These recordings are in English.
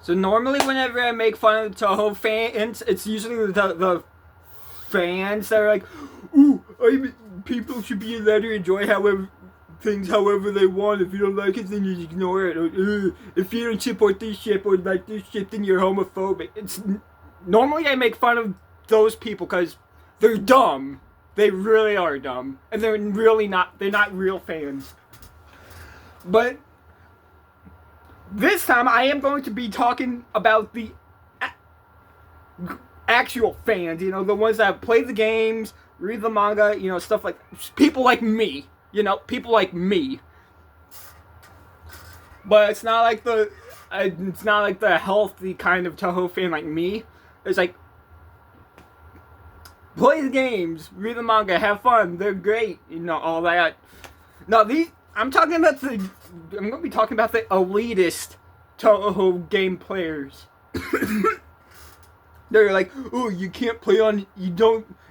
So normally whenever I make fun of the Touhou fans, it's usually the fans that are like, ooh, people should be allowed to enjoy things however they want. If you don't like it, then you ignore it. Or, if you don't support this ship or like this ship, then you're homophobic. Normally I make fun of those people because they're dumb. They really are dumb. And they're not real fans. But this time I am going to be talking about the actual fans, the ones that play the games, read the manga, stuff like people like me, people like me. But it's not like the healthy kind of Touhou fan like me. It's like play the games, read the manga, have fun, they're great, all that. Now I'm going to be talking about the elitist Touhou game players. They're like, oh, you can't play on,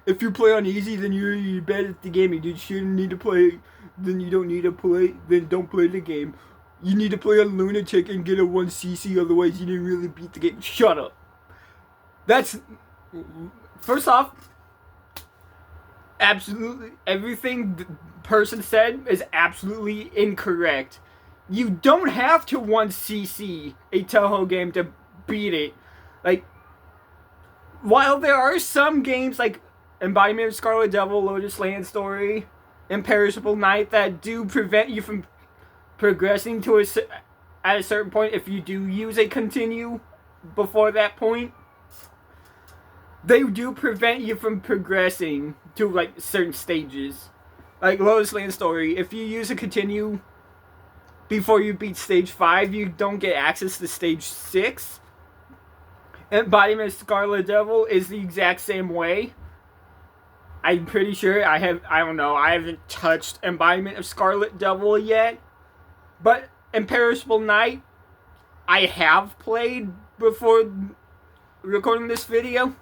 if you play on easy, then you're bad at the game, you shouldn't need to play, then you don't need to play, then don't play the game. You need to play on Lunatic and get a 1cc, otherwise you didn't really beat the game. Shut up. First off, absolutely everything the person said is absolutely incorrect. You don't have to 1cc a Touhou game to beat it. Like, while there are some games like Embodiment of Scarlet Devil, Lotus Land Story, Imperishable Night that do prevent you from progressing at a certain point if you do use a continue before that point, they do prevent you from progressing to like certain stages. Like Lotus Land Story, if you use a continue before you beat stage 5, you don't get access to stage 6. Embodiment of Scarlet Devil is the exact same way. I'm pretty sure I haven't touched Embodiment of Scarlet Devil yet. But Imperishable Night, I have played before recording this video.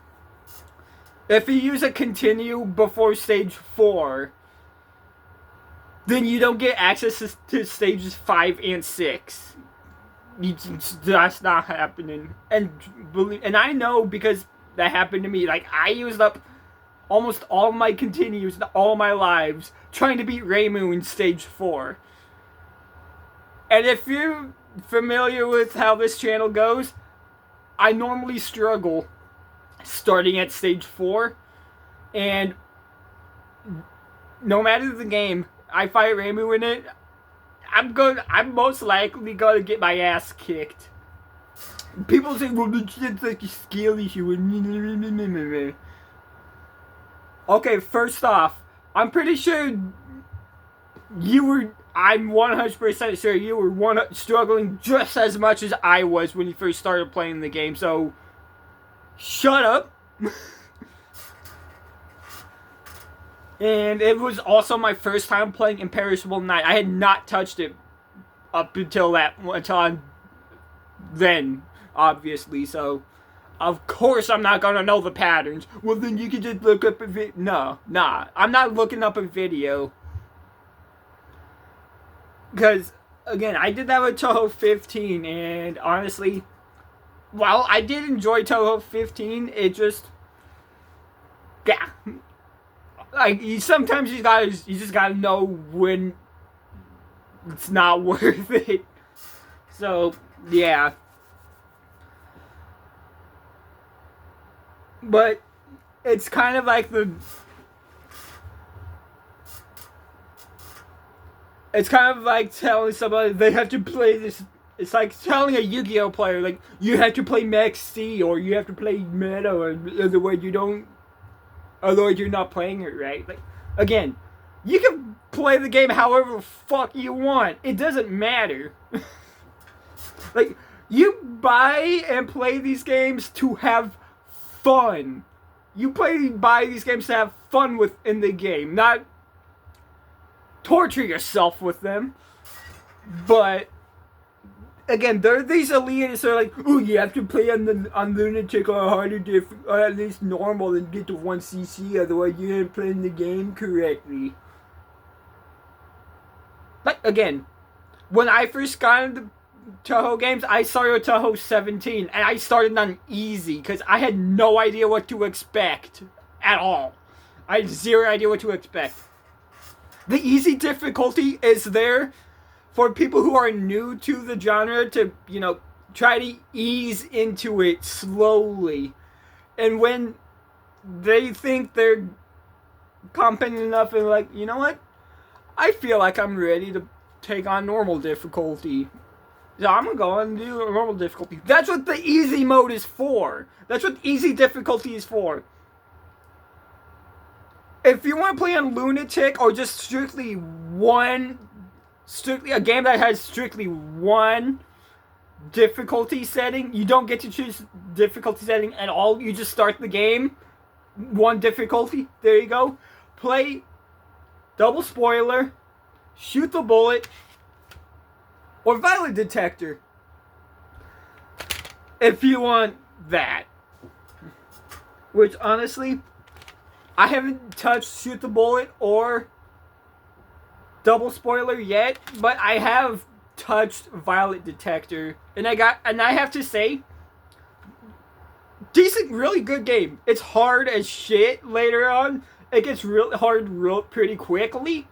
If you use a continue before stage 4, then you don't get access to stages 5 and 6. That's not happening. And I know because that happened to me. Like, I used up almost all my continues all my lives trying to beat Reimu in stage 4. And if you're familiar with how this channel goes, I normally struggle starting at stage 4. And no matter the game, I fight Reimu in it, I'm most likely gonna get my ass kicked. People say, well, it's like a skill issue. Okay, first off, I'm pretty sure I'm 100% sure you were struggling just as much as I was when you first started playing the game, so shut up. And it was also my first time playing Imperishable Night. I had not touched it up until then, obviously, so of course I'm not gonna know the patterns. Well, then you can just look up a video. No, I'm not looking up a video. Because, again, I did that with Touhou 15, and honestly, while I did enjoy Touhou 15, it just, yeah. Like, sometimes you just gotta know when it's not worth it. So, yeah. But it's kind of like it's kind of like telling somebody they have to play this. It's like telling a Yu-Gi-Oh player, like, you have to play Max C or you have to play Meta, or otherwise you're not playing it right. Like, again, you can play the game however the fuck you want. It doesn't matter. Like, you buy and play these games to have fun. You buy these games to have fun within the game, not torture yourself with them. But again, there are these elitists that are like, oh, you have to play on Lunatic or harder or at least normal and get to 1cc, otherwise you ain't playing the game correctly. But again, when I first got into Touhou games, I started with Touhou 17, and I started on easy because I had no idea what to expect at all. I had zero idea what to expect. The easy difficulty is there for people who are new to the genre to, try to ease into it slowly. And when they think they're competent enough and like, you know what? I feel like I'm ready to take on normal difficulty. So I'm gonna go and do normal difficulty. That's what the easy mode is for. That's what easy difficulty is for. If you want to play on Lunatic or just strictly a game that has strictly one difficulty setting, you don't get to choose difficulty setting at all. You just start the game, one difficulty. There you go. Play Double Spoiler, Shoot the Bullet, or Violent Detector. If you want that. Which, honestly, I haven't touched Shoot the Bullet or Double Spoiler yet, but I have touched Violent Detector, and I have to say, decent, really good game. It's hard as shit later on. It gets real hard pretty quickly.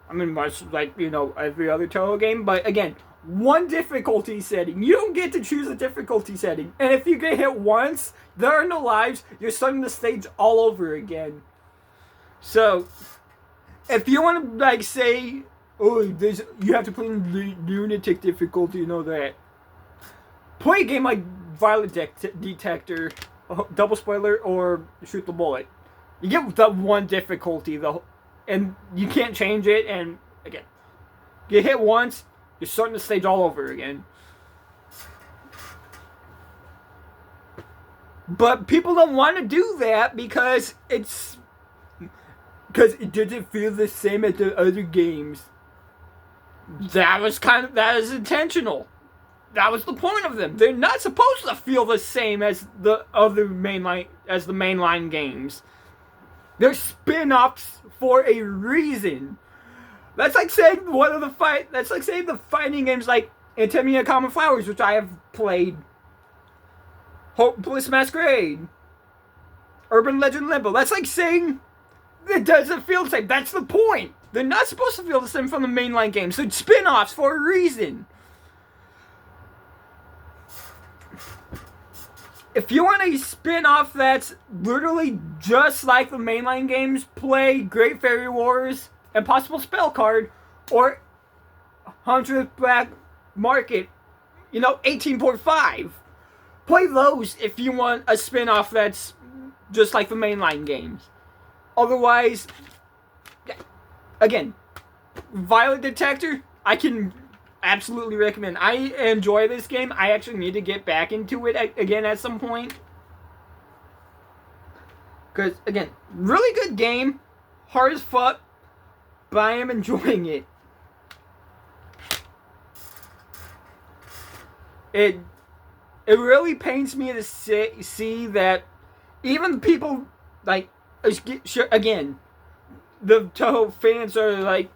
I mean, much like, every other Touhou game, but again, one difficulty setting. You don't get to choose a difficulty setting. And if you get hit once, there are no lives. You're starting the stage all over again. So, if you want to, say, oh, you have to play in Lunatic difficulty and all that, play a game like Violent Detector, Double Spoiler, or Shoot the Bullet. You get that one difficulty, and you can't change it, and again, get hit once, you're starting the stage all over again. But people don't want to do that because it doesn't feel the same as the other games. That is intentional. That was the point of them. They're not supposed to feel the same as the mainline games. They're spin-offs for a reason. That's like saying the fighting games like Antimia Common Flowers, which I have played, Hopeless Masquerade, Urban Legend Limbo. That's like saying it doesn't feel the same. That's the point. They're not supposed to feel the same from the mainline games. They're spin-offs for a reason. If you want a spin-off that's literally just like the mainline games, play Great Fairy Wars, Impossible Spell Card, or 100th Black Market, 18.5. Play those if you want a spin-off that's just like the mainline games. Otherwise, again, Violent Detector, I can absolutely recommend. I enjoy this game. I actually need to get back into it again at some point. Because, again, really good game. Hard as fuck. But I am enjoying it. It really pains me to see that even people, again, the Touhou fans are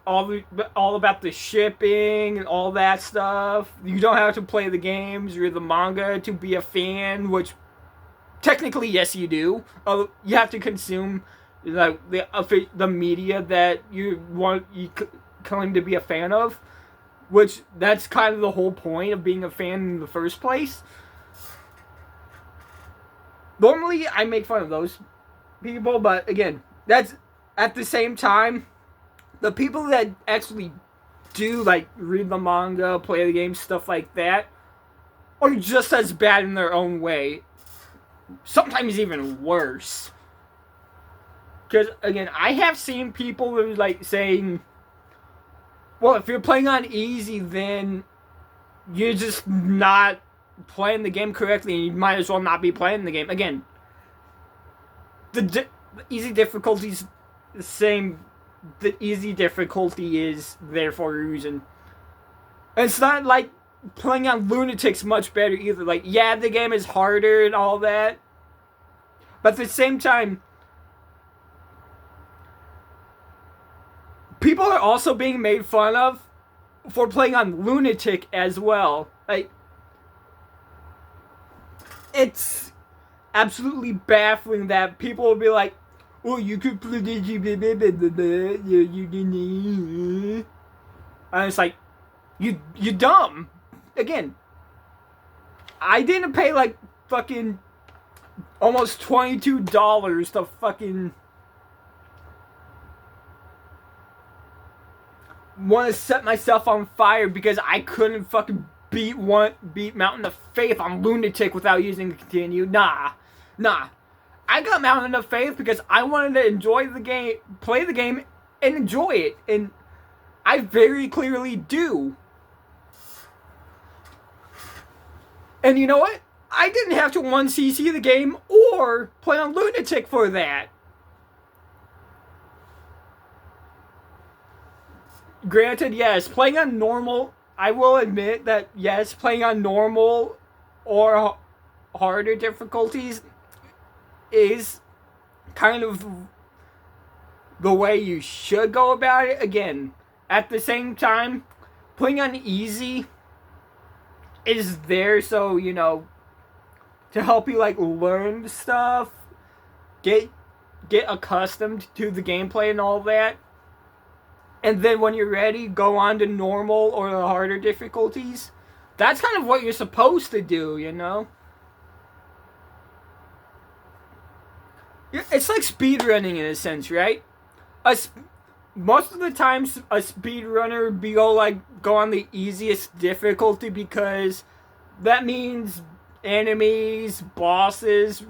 all about the shipping and all that stuff. You don't have to play the games or the manga to be a fan, which technically yes you do. You have to consume the media that you claim to be a fan of, which that's kind of the whole point of being a fan in the first place. Normally I make fun of those people, but again, that's at the same time, the people that actually do, read the manga, play the game, stuff like that, are just as bad in their own way. Sometimes even worse. Because, again, I have seen people who, saying, well, if you're playing on easy, then you're just not playing the game correctly, and you might as well not be playing the game. Again, the easy difficulties the same. The easy difficulty is there for a reason. And it's not like playing on Lunatic's much better either. Yeah, the game is harder and all that, but at the same time, people are also being made fun of for playing on Lunatic as well. Like, it's absolutely baffling that people will be like, "Oh, you could play this, you." And it's like, you dumb. Again, I didn't pay like fucking almost $22 to fucking want to set myself on fire because I couldn't fucking beat Mountain of Faith on Lunatic without using continue. Nah. I got Mountain of Faith because I wanted to enjoy the game, play the game, and enjoy it. And I very clearly do. And you know what? I didn't have to 1cc the game or play on Lunatic for that. Granted, yes, playing on normal, I will admit that, yes, playing on normal or harder difficulties is kind of the way you should go about it. Again, at the same time, playing on easy is there so, you know, to help you, like, learn stuff, get accustomed to the gameplay and all that. And then when you're ready, go on to normal or the harder difficulties. That's kind of what you're supposed to do, you know? It's like speedrunning in a sense, right? Most of the times, a speedrunner go on the easiest difficulty because that means enemies, bosses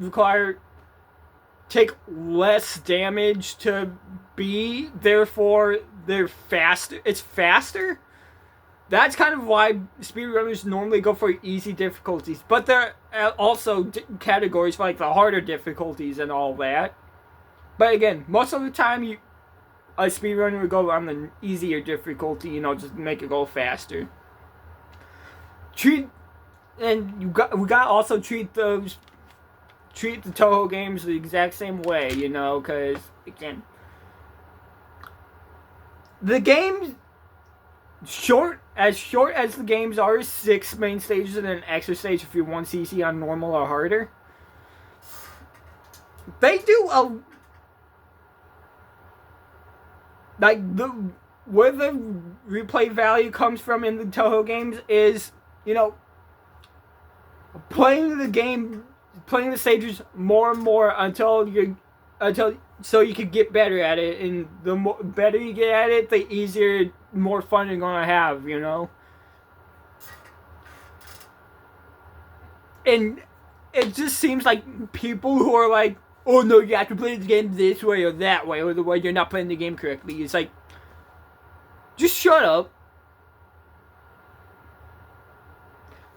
take less damage to beat, therefore they're faster. It's faster. That's kind of why speedrunners normally go for easy difficulties. But there are also categories for like the harder difficulties and all that. But again, most of the time a speedrunner would go on the easier difficulty, you know, just make it go faster. We got also treat the Touhou games the exact same way, you know, because again, the games short as the games are, 6 main stages and an extra stage if you're 1cc on normal or harder. They do where the replay value comes from in the Touhou games is, you know, playing the stages more and more until so you can get better at it, and the better you get at it, the easier, more fun you're gonna have, you know. And it just seems like people who are like, oh no, you have to play the game this way or that way, or the way you're not playing the game correctly. It's like, just shut up.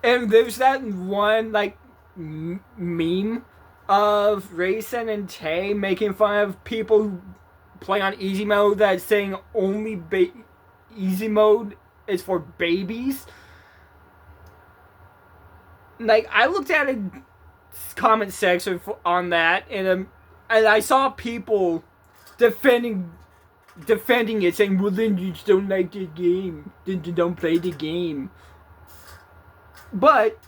And there's that one like meme of Rayson and Tay making fun of people who play on easy mode that's saying only easy mode is for babies. Like, I looked at a comment section on that, and I saw people defending it, saying, well, then you just don't like the game, then you don't play the game. But,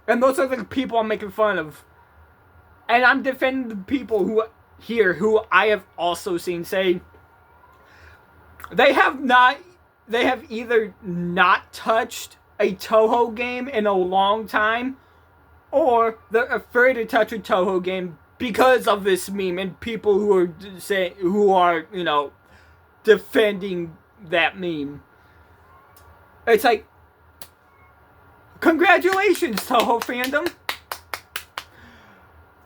and those are the people I'm making fun of. And I'm defending the people who I have also seen say they have either not touched a Touhou game in a long time, or they're afraid to touch a Touhou game because of this meme and people who are, you know, defending that meme. It's like, congratulations, Touhou fandom.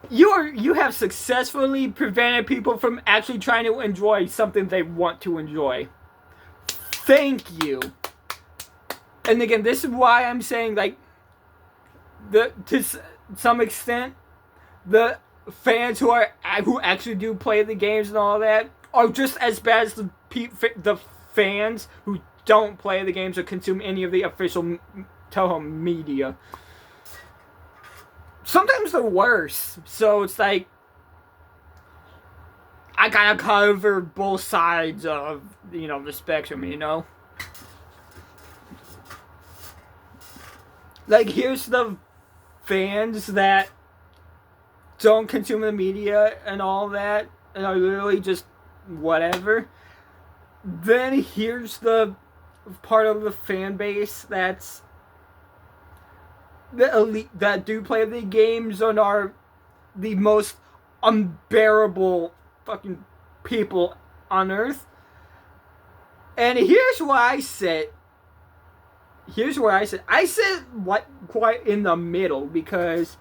You have successfully prevented people from actually trying to enjoy something they want to enjoy. Thank you. And again, this is why I'm saying, like, to some extent, the fans who actually do play the games and all that are just as bad as the fans who don't play the games or consume any of the official Touhou media. Sometimes they're worse. So it's like, I gotta cover both sides of, you know, the spectrum, you know? like, here's the fans that don't consume the media and all that, and are literally just whatever. Then here's the part of the fan base that's the elite that do play the games and are the most unbearable fucking people on earth. And here's where I sit. I sit quite in the middle, because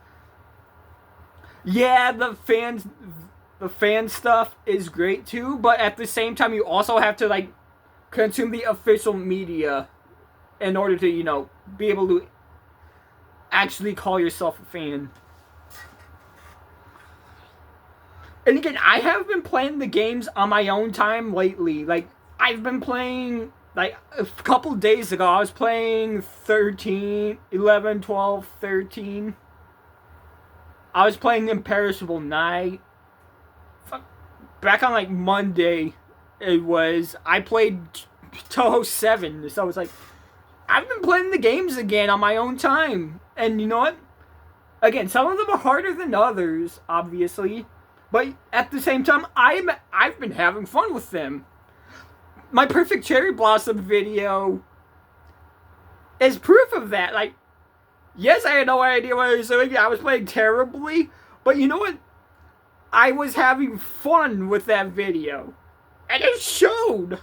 yeah, the fan stuff is great too, but at the same time you also have to like consume the official media in order to, you know, be able to actually call yourself a fan. And again, I have been playing the games on my own time lately. Like, I've been playing, like, a couple days ago, I was playing 13, 11, 12, 13. I was playing Imperishable Night. Back on, like, Monday, I played Touhou 7. So I was like, I've been playing the games again on my own time. And you know what? Again, some of them are harder than others, obviously. But at the same time, I've been having fun with them. My Perfect Cherry Blossom video is proof of that. Like, yes, I had no idea what I was doing. I was playing terribly. But you know what? I was having fun with that video. And it showed.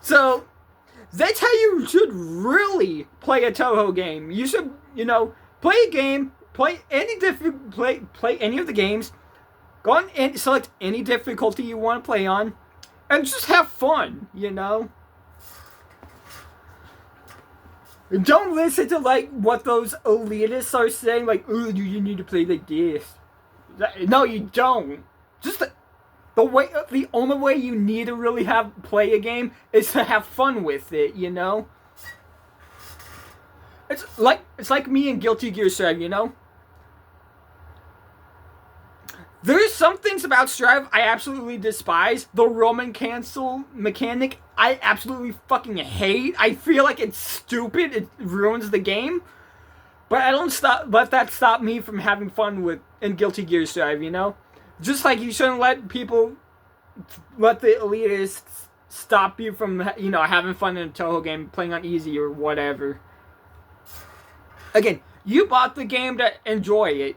So, that's how you should really play a Touhou game. You should, you know, play a game, play any of the games, go on and select any difficulty you want to play on, and just have fun, you know? Don't listen to, like, what those elitists are saying, like, ooh, you need to play like this. No, you don't. Just the only way you need to really play a game is to have fun with it, you know? It's like me and Guilty Gear Strive, you know? There's some things about Strive I absolutely despise. The Roman cancel mechanic, I absolutely fucking hate. I feel like it's stupid. It ruins the game. But I don't let that stop me from having fun in Guilty Gear Strive, you know? Just like you shouldn't let the elitists stop you from, you know, having fun in a Touhou game, playing on easy or whatever. Again, you bought the game to enjoy it.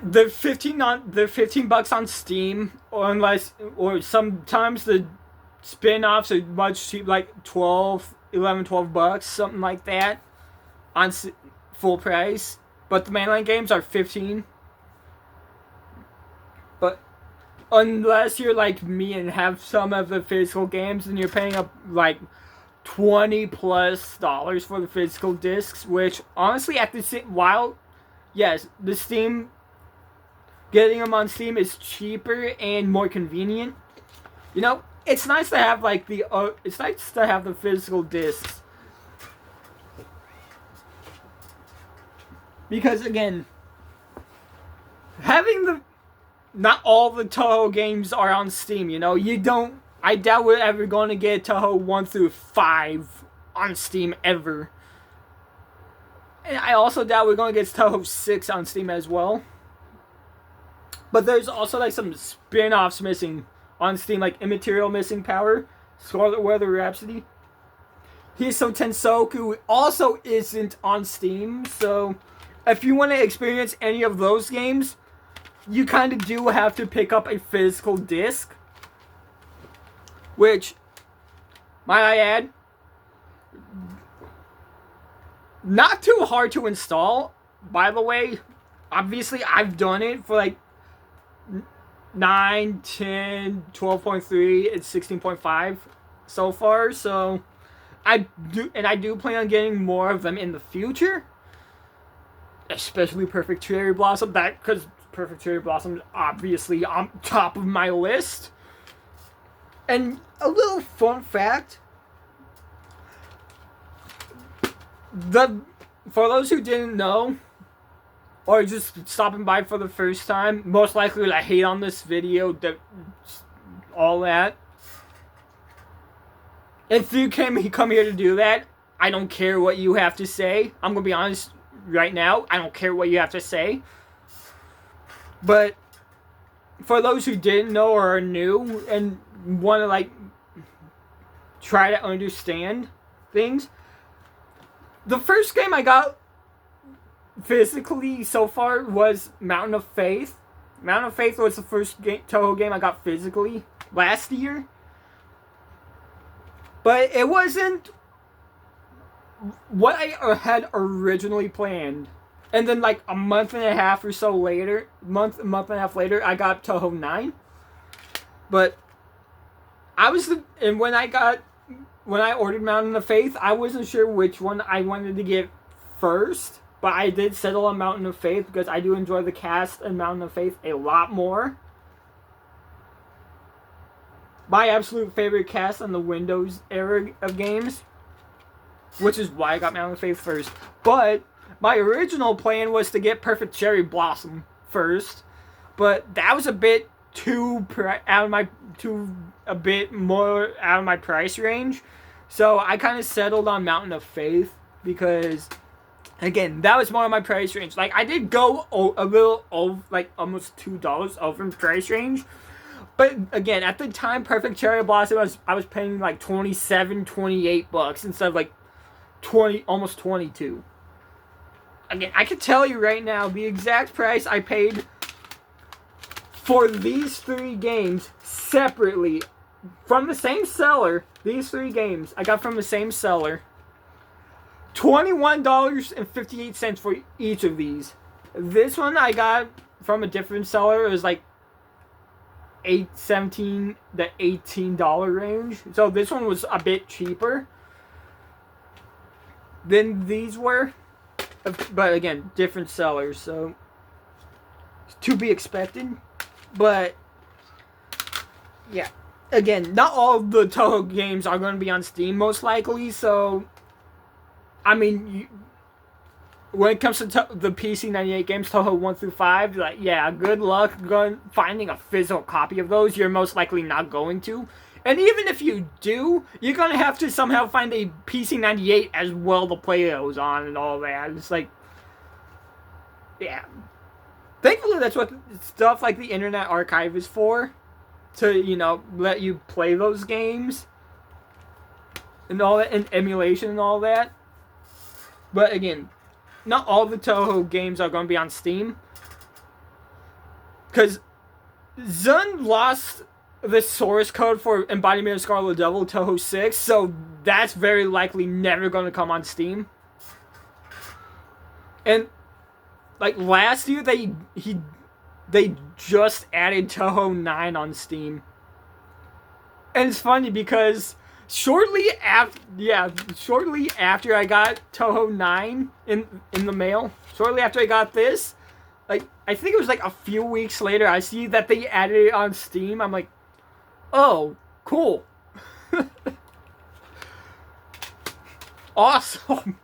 The $15 on Steam, or sometimes the spin-offs are much cheap, like $12 something like that, on full price. But the mainline games are $15. But unless you're like me and have some of the physical games, and you're paying up like $20+ for the physical discs, which honestly, yes, the Steam, getting them on Steam is cheaper and more convenient. You know, it's nice to have like the physical discs. Because again, not all the Touhou games are on Steam, you know? I doubt we're ever going to get Touhou 1 through 5 on Steam ever. And I also doubt we're going to get Touhou 6 on Steam as well. But there's also like some spin-offs missing on Steam, like Immaterial Missing Power, Scarlet Weather Rhapsody. Hiso Tensoku also isn't on Steam, so if you want to experience any of those games, you kind of do have to pick up a physical disc. Which, might I add, not too hard to install, by the way. Obviously, I've done it for like 9, 10, 12.3, and 16.5 so far, so I do plan on getting more of them in the future. Especially Perfect Cherry Blossom, because Perfect Cherry Blossom is obviously on top of my list. And a little fun fact, for those who didn't know, or just stopping by for the first time, most likely will hate on this video, all that. If you come here to do that, I don't care what you have to say. I'm gonna be honest right now. I don't care what you have to say. But for those who didn't know or are new and want to like try to understand things, the first game I got physically so far was Mountain of Faith. Mountain of Faith was the first Touhou game I got physically last year. But it wasn't what I had originally planned. And then like a month and a half later, I got Touhou 9. But when I ordered Mountain of Faith, I wasn't sure which one I wanted to get first. But I did settle on Mountain of Faith because I do enjoy the cast in Mountain of Faith a lot more. My absolute favorite cast on the Windows era of games, which is why I got Mountain of Faith first. But my original plan was to get Perfect Cherry Blossom first, but that was a bit a bit more out of my price range. So I kind of settled on Mountain of Faith because, again, that was more of my price range. Like, I did go a little over, like almost $2 over in price range. But again, at the time, Perfect Cherry Blossom, I was paying like $28 instead of like almost 22. Again, I can tell you right now the exact price I paid for these 3 games separately from the same seller. These 3 games I got from the same seller. $21.58 for each of these. This one I got from a different seller. It was like $17 to $18 range. So this one was a bit cheaper than these were. But again, different sellers, so to be expected. But yeah, again, not all of the Touhou games are going to be on Steam most likely. So I mean, when it comes to the PC 98 games, Touhou 1 through 5, like, yeah, good luck finding a physical copy of those. You're most likely not going to. And even if you do, you're going to have to somehow find a PC 98 as well to play those on and all that. It's like, yeah. Thankfully, that's what stuff like the Internet Archive is for. To, let you play those games. And all that, and emulation and all that. But again, not all the Touhou games are going to be on Steam. Because Zun lost the source code for Embodiment of Scarlet Devil Touhou 6, so that's very likely never going to come on Steam. And like last year, they just added Touhou 9 on Steam. And it's funny because shortly after I got Touhou 9 in the mail, shortly after I got this, like I think it was like a few weeks later, I see that they added it on Steam. I'm like, oh, cool. Awesome.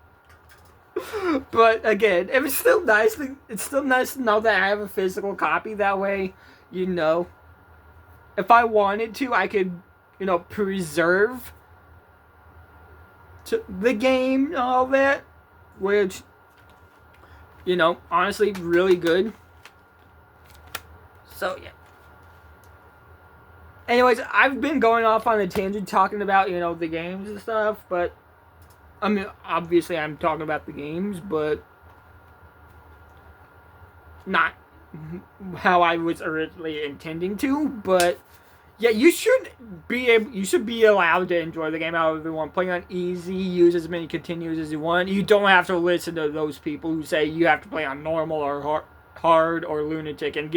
But again, it's still nice to know that I have a physical copy. That way, if I wanted to, I could, preserve the game and all that, which, honestly, really good. So, yeah. Anyways, I've been going off on a tangent talking about, the games and stuff, but, I mean, obviously I'm talking about the games, but not how I was originally intending to, but, yeah, you should be allowed to enjoy the game however you want. Play on easy, use as many continues as you want. You don't have to listen to those people who say you have to play on normal or hard or lunatic and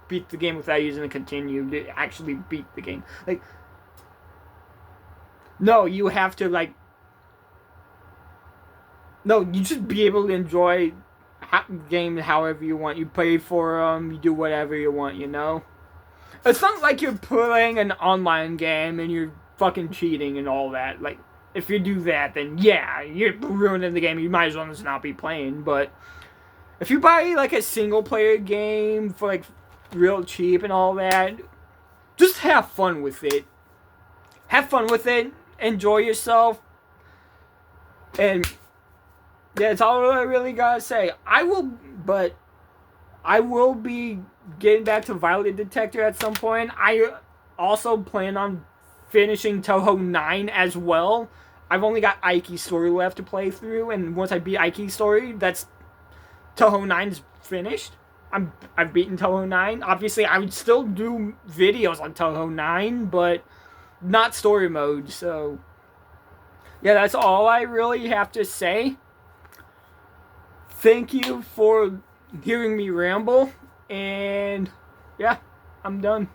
beat the game without using a continue to actually beat the game. Like, no, you have to, like, no, you should be able to enjoy the game however you want. You pay for them, you do whatever you want, It's not like you're playing an online game and you're fucking cheating and all that. Like, if you do that, then yeah, you're ruining the game. You might as well just not be playing. But if you buy, like, a single-player game for, like, real cheap and all that, just have fun with it. Have fun with it. enjoy yourself. And yeah, that's all I really gotta say. I will be getting back to Violet Detector at some point. I also plan on finishing Touhou 9 as well. I've only got Aiki's story left to play through, and once I beat Aiki's story, that's Touhou 9 is finished. I've beaten Touhou 9. Obviously, I would still do videos on Touhou 9, but not story mode. So yeah, that's all I really have to say. Thank you for hearing me ramble, and yeah, I'm done.